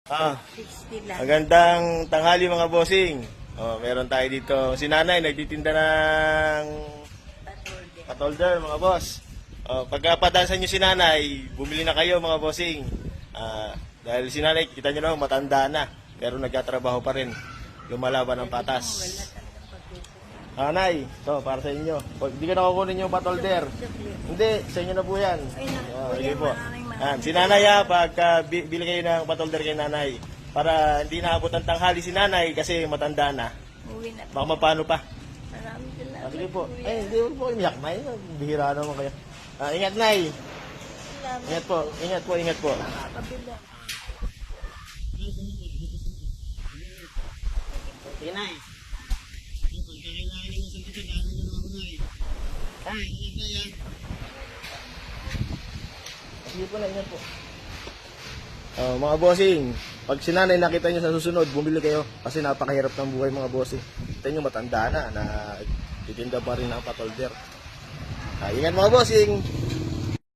60 lang. Magandang tanghali mga bossing. Meron tayo dito. Si nanay nagtitinda ng patolder mga boss. Pagkapadansan nyo si nanay, bumili na kayo mga bossing. Dahil si nanay, kita nyo naman matanda na. Pero nagkatrabaho pa rin. Lumalaban ng patas. Nay, to para sa inyo. Hindi ko nakukunin yung patolder. Hindi, sa inyo na po yan. Sige po. Si nanay pagka bili kayo ng patolder kay nanay. Para hindi naabot ang tanghali si nanay kasi matanda na. Uwi na. Baka mapano pa. Maraming salamat. Sige po. Hindi po kayo miyak, nay. Bihira naman kayo. Ingat, nay. Salamat. Ingat po, ingat po, ingat po. Kabila. Sige, nay. Sige po na, ingat po. Mga bossing, pag si nanay nakita nyo sa susunod, bumili kayo. Kasi napakahirap ng buhay mga bossing. Kita nyo matanda na titinda pa rin ng patolder. Ingat mga bossing.